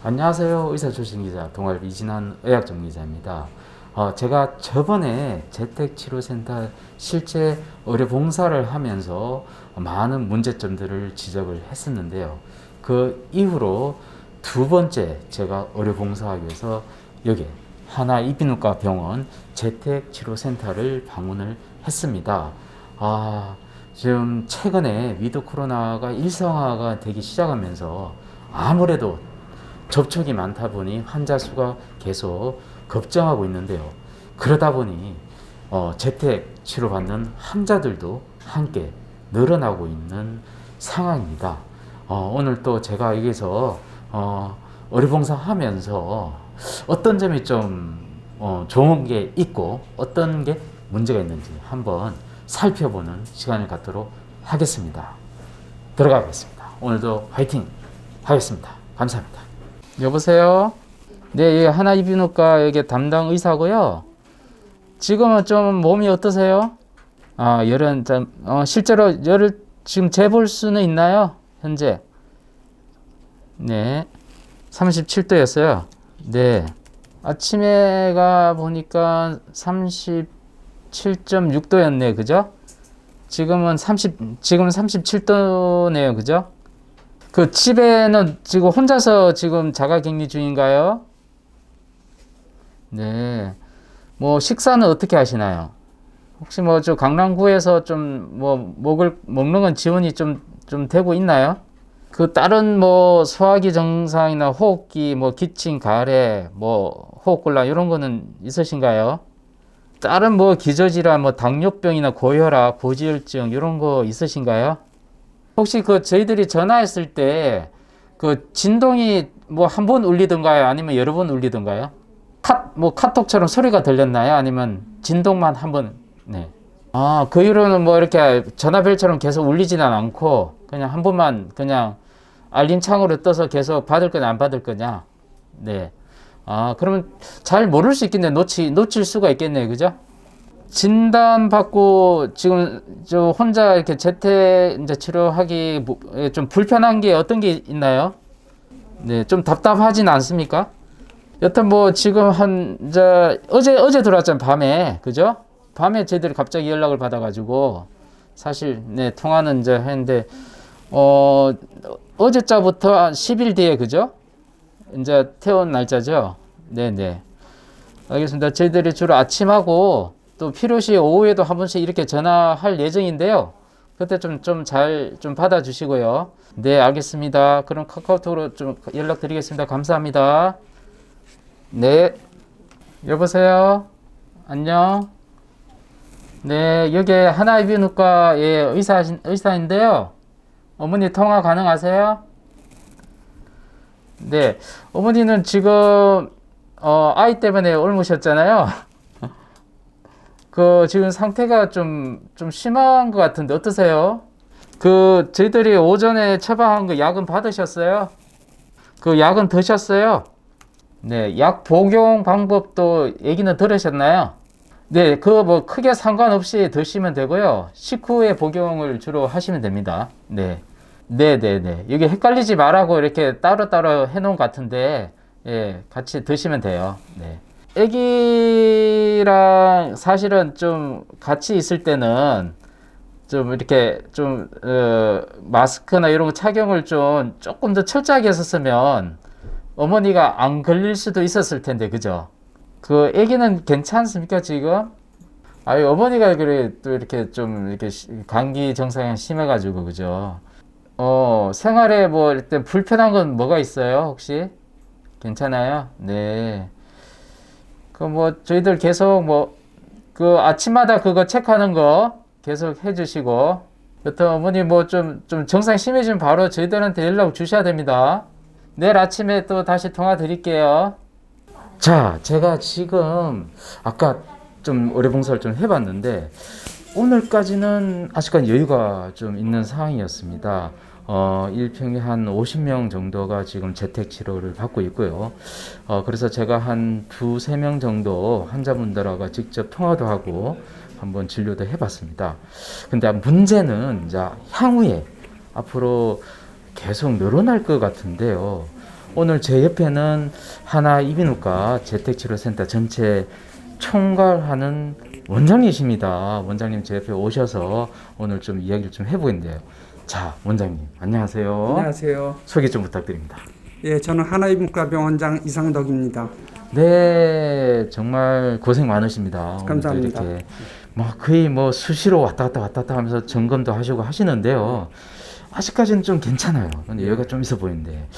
안녕하세요. 의사 출신 기자 동아일보 이진환 의학전문기자입니다. 제가 저번에 재택치료센터 실제 의료 봉사를 하면서 많은 문제점들을 지적을 했었는데요. 그 이후로 두 번째 제가 의료 봉사하기 위해서 여기 하나 이비인후과 병원 재택치료센터를 방문을 했습니다. 지금 최근에 위드 코로나가 일상화가 되기 시작하면서 아무래도 접촉이 많다 보니 환자 수가 계속 급증하고 있는데요. 그러다 보니 재택 치료받는 환자들도 함께 늘어나고 있는 상황입니다. 오늘 또 제가 여기서 의료봉사 하면서 어떤 점이 좀 좋은 게 있고 어떤 게 문제가 있는지 한번 살펴보는 시간을 갖도록 하겠습니다. 들어가겠습니다. 오늘도 화이팅 하겠습니다. 감사합니다. 여보세요? 네, 하나 이비인후과 여기 담당 의사고요. 지금은 좀 몸이 어떠세요? 열은 실제로 열을 지금 재볼 수는 있나요? 현재? 네, 37도였어요. 네, 아침에 가 보니까 37.6도였네, 그죠? 지금 37도네요, 그죠? 그 집에는 지금 혼자서 지금 자가격리 중인가요? 네. 뭐 식사는 어떻게 하시나요? 혹시 뭐 저 강남구에서 좀 뭐 먹는 건 지원이 좀 되고 있나요? 그 다른 뭐 소화기 증상이나 호흡기 뭐 기침, 가래, 뭐 호흡곤란 이런 거는 있으신가요? 다른 뭐 기저질환 뭐 당뇨병이나 고혈압, 고지혈증 이런 거 있으신가요? 혹시 그 저희들이 전화했을 때 그 진동이 뭐 한 번 울리던가요? 아니면 여러 번 울리던가요? 카톡처럼 소리가 들렸나요? 아니면 진동만 한 번? 네. 그 이후로는 뭐 이렇게 전화벨처럼 계속 울리지는 않고 그냥 한 번만 그냥 알림창으로 떠서 계속 받을 거냐 안 받을 거냐? 네. 그러면 잘 모를 수 있겠네. 놓칠 수가 있겠네. 그죠? 진단받고 지금 저 혼자 이렇게 재택 이제 치료하기 좀 불편한 게 어떤 게 있나요? 네, 좀 답답하진 않습니까? 여튼 뭐 지금 어제 들어왔잖아요. 밤에. 그죠? 밤에 저희들이 갑자기 연락을 받아가지고 사실 네, 통화는 이제 했는데 어제자부터 한 10일 뒤에 그죠? 이제 퇴원 날짜죠? 네네. 알겠습니다. 저희들이 주로 아침하고 또 필요시 오후에도 한 번씩 이렇게 전화할 예정인데요. 그때 좀 잘 좀 받아주시고요. 네, 알겠습니다. 그럼 카카오톡으로 좀 연락드리겠습니다. 감사합니다. 네, 여보세요? 안녕? 네, 여기 하나이비인후과의 의사인데요. 어머니 통화 가능하세요? 네, 어머니는 지금 아이 때문에 옮으셨잖아요. 지금 상태가 좀 심한 것 같은데 어떠세요? 저희들이 오전에 처방한 거 약은 받으셨어요? 그 약은 드셨어요? 네, 약 복용 방법도 얘기는 들으셨나요? 네, 뭐 크게 상관없이 드시면 되고요. 식후에 복용을 주로 하시면 됩니다. 네. 네네네. 여기 헷갈리지 말라고 이렇게 따로따로 해놓은 것 같은데, 예, 같이 드시면 돼요. 네. 애기랑 사실은 좀 같이 있을 때는 좀 이렇게 마스크나 이런 거 착용을 조금 더 철저하게 했었으면 어머니가 안 걸릴 수도 있었을 텐데, 그죠? 애기는 괜찮습니까, 지금? 어머니가 그래, 또 이렇게 이렇게 감기 증상이 심해가지고, 그죠? 생활에 뭐, 일단 불편한 건 뭐가 있어요, 혹시? 괜찮아요? 네. 저희들 계속 아침마다 그거 체크하는 거 계속 해주시고, 여튼 어머니 좀 증상이 심해지면 바로 저희들한테 연락 주셔야 됩니다. 내일 아침에 또 다시 통화 드릴게요. 자, 제가 지금 아까 좀 의료봉사를 좀 해봤는데 오늘까지는 아직까지 여유가 좀 있는 상황이었습니다. 일평에 한 50명 정도가 지금 재택 치료를 받고 있고요. 그래서 제가 한 2-3명 정도 환자분들하고 직접 통화도 하고 한번 진료도 해봤습니다. 근데 문제는 이제 향후에 앞으로 계속 늘어날 것 같은데요. 오늘 제 옆에는 하나 이비인후과 재택치료센터 전체 총괄하는 원장님이십니다. 원장님 제 옆에 오셔서 오늘 좀 이야기를 좀 해보겠는데요. 자, 원장님 안녕하세요. 안녕하세요. 소개 좀 부탁드립니다. 예, 저는 하나이비인후과 병원장 이상덕입니다. 네, 정말 고생 많으십니다. 감사합니다. 오늘도 이렇게 거의 수시로 왔다 갔다 하면서 점검도 하시고 하시는데요. 아직까지는 좀 괜찮아요. 근데 여기가 좀 있어 보이는데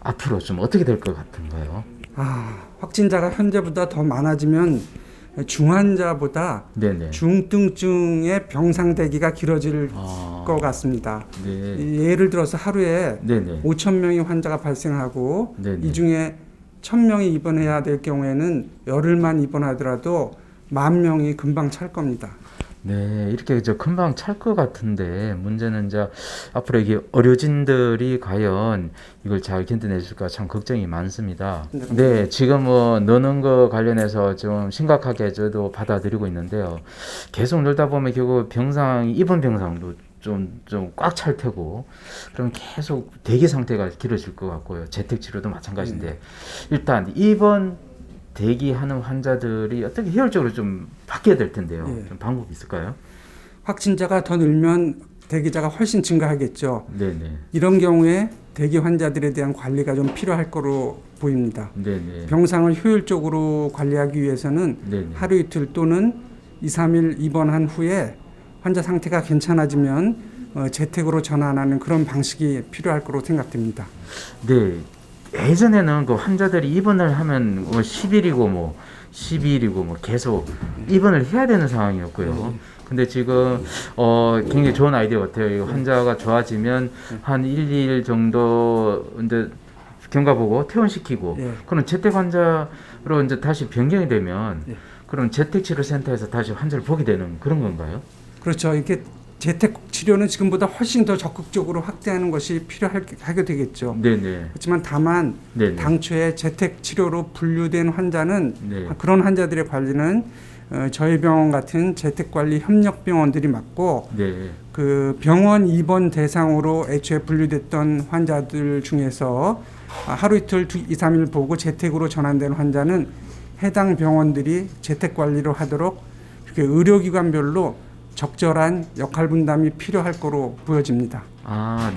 앞으로 좀 어떻게 될 것 같은가요? 확진자가 현재보다 더 많아지면 중환자보다 네네. 중증증의 병상 대기가 길어질 것 같습니다. 네. 예를 들어서 하루에 네네. 5,000명의 환자가 발생하고 네네. 이 중에 1,000명이 입원해야 될 경우에는 열흘만 입원하더라도 10,000명이 금방 찰 겁니다. 네, 이렇게 이제 금방 찰 것 같은데 문제는 이제 앞으로 이게 의료진들이 과연 이걸 잘 견뎌내줄까 참 걱정이 많습니다. 네, 지금 넣는 거 관련해서 좀 심각하게 저도 받아들이고 있는데요. 계속 놀다 보면 결국 입원 병상도 좀 꽉 찰 테고, 그럼 계속 대기 상태가 길어질 것 같고요. 재택치료도 마찬가지인데, 일단 입원 대기하는 환자들이 어떻게 효율적으로 좀 바뀌어야 될 텐데요. 좀 방법이 있을까요? 확진자가 더 늘면 대기자가 훨씬 증가하겠죠. 네네. 이런 경우에 대기 환자들에 대한 관리가 좀 필요할 거로 보입니다. 네네. 병상을 효율적으로 관리하기 위해서는 네네. 하루 이틀 또는 2, 3일 입원한 후에 환자 상태가 괜찮아지면 재택으로 전환하는 그런 방식이 필요할 거로 생각됩니다. 네. 예전에는 그 환자들이 입원을 하면 10일이고 12일이고 계속 입원을 해야 되는 상황이었고요. 근데 지금 굉장히 좋은 아이디어 같아요. 이 환자가 좋아지면 한 1, 2일 정도 이제 경과 보고 퇴원시키고 그럼 재택 환자로 이제 다시 변경이 되면 그럼 재택치료센터에서 다시 환자를 보게 되는 그런 건가요? 그렇죠. 이렇게 재택 치료는 지금보다 훨씬 더 적극적으로 확대하는 것이 필요하게 되겠죠. 네네. 그렇지만 다만 네네. 당초에 재택 치료로 분류된 환자는 네. 그런 환자들의 관리는 저희 병원 같은 재택관리 협력병원들이 맡고 네. 그 병원 입원 대상으로 애초에 분류됐던 환자들 중에서 하루 이틀 2, 3일 보고 재택으로 전환된 환자는 해당 병원들이 재택관리로 하도록 이렇게 의료기관별로 적절한 역할 분담이 필요할 거로 보여집니다.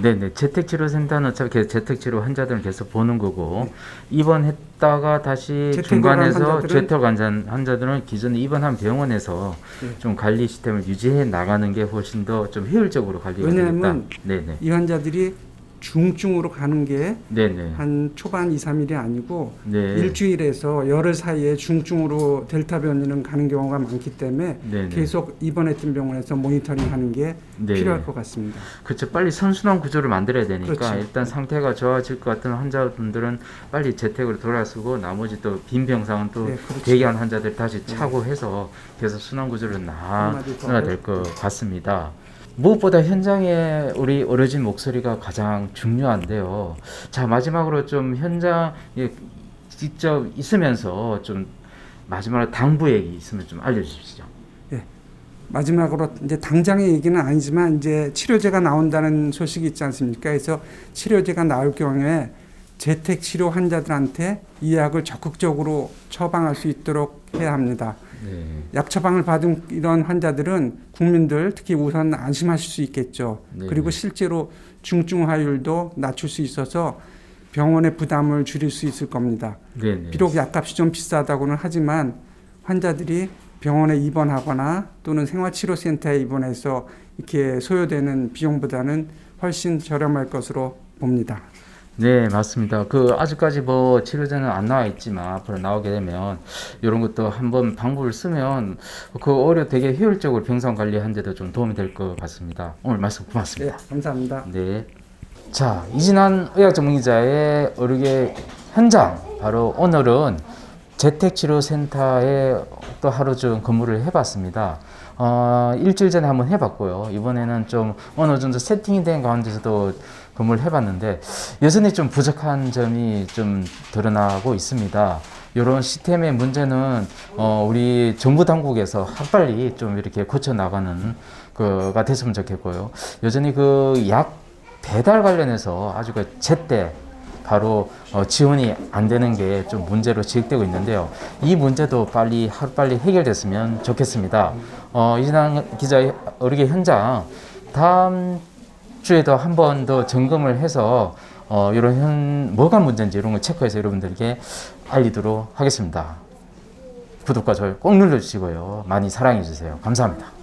네네. 재택치료센터는 어차피 재택치료 환자들을 계속 보는 거고, 입원했다가 다시 중간에서 재택 환자들은 기존에 입원한 병원에서 좀 관리 시스템을 유지해 나가는 게 훨씬 더 좀 효율적으로 관리가 되겠다. 왜냐하면 네네. 이 환자들이 중증으로 가는 게 한 초반 2, 3일이 아니고 일주일에서 열흘 사이에 중증으로 델타 변이는 가는 경우가 많기 때문에 계속 입원했던 병원에서 모니터링하는 게 필요할 것 같습니다. 그렇죠. 빨리 선순환 구조를 만들어야 되니까 그렇지. 일단 상태가 좋아질 것 같은 환자분들은 빨리 재택으로 돌아서고 나머지 또 빈 병상은 또 대기한 환자들 다시 차고 해서 계속 순환 구조를 나아야 될 것 같습니다. 무엇보다 현장에 우리 의료진 목소리가 가장 중요한데요. 자, 마지막으로 좀 현장에 직접 있으면서 좀 마지막으로 당부 얘기 있으면 좀 알려주시죠. 마지막으로 이제 당장의 얘기는 아니지만 이제 치료제가 나온다는 소식이 있지 않습니까? 그래서 치료제가 나올 경우에 재택 치료 환자들한테 이 약을 적극적으로 처방할 수 있도록 해야 합니다. 약 처방을 받은 이런 환자들은 국민들 특히 우선 안심하실 수 있겠죠. 그리고 실제로 중증화율도 낮출 수 있어서 병원의 부담을 줄일 수 있을 겁니다. 비록 약값이 좀 비싸다고는 하지만 환자들이 병원에 입원하거나 또는 생활치료센터에 입원해서 이렇게 소요되는 비용보다는 훨씬 저렴할 것으로 봅니다. 네, 맞습니다. 아직까지 치료제는 안 나와 있지만 앞으로 나오게 되면 이런 것도 한번 방법을 쓰면 되게 효율적으로 병상 관리하는 데도 좀 도움이 될 것 같습니다. 오늘 말씀 고맙습니다. 네, 감사합니다. 네. 자, 이진환 의학 전문기자의 의료계 현장, 바로 오늘은 재택치료센터에 또 하루 좀 근무를 해봤습니다. 일주일 전에 한번 해봤고요. 이번에는 좀 어느 정도 세팅이 된 가운데서도 근무를 해봤는데 여전히 좀 부족한 점이 좀 드러나고 있습니다. 이런 시스템의 문제는 우리 정부 당국에서 하루빨리 좀 이렇게 고쳐 나가는 거가 됐으면 좋겠고요. 여전히 약 배달 관련해서 아주 제때 바로 지원이 안 되는 게 좀 문제로 지적되고 있는데요. 이 문제도 하루빨리 해결됐으면 좋겠습니다. 이진환 기자 의료계 현장 다음 주에도 한 번 더 점검을 해서 이런 뭐가 문제인지 이런 걸 체크해서 여러분들께 알리도록 하겠습니다. 구독과 좋아요 꼭 눌러주시고요. 많이 사랑해 주세요. 감사합니다.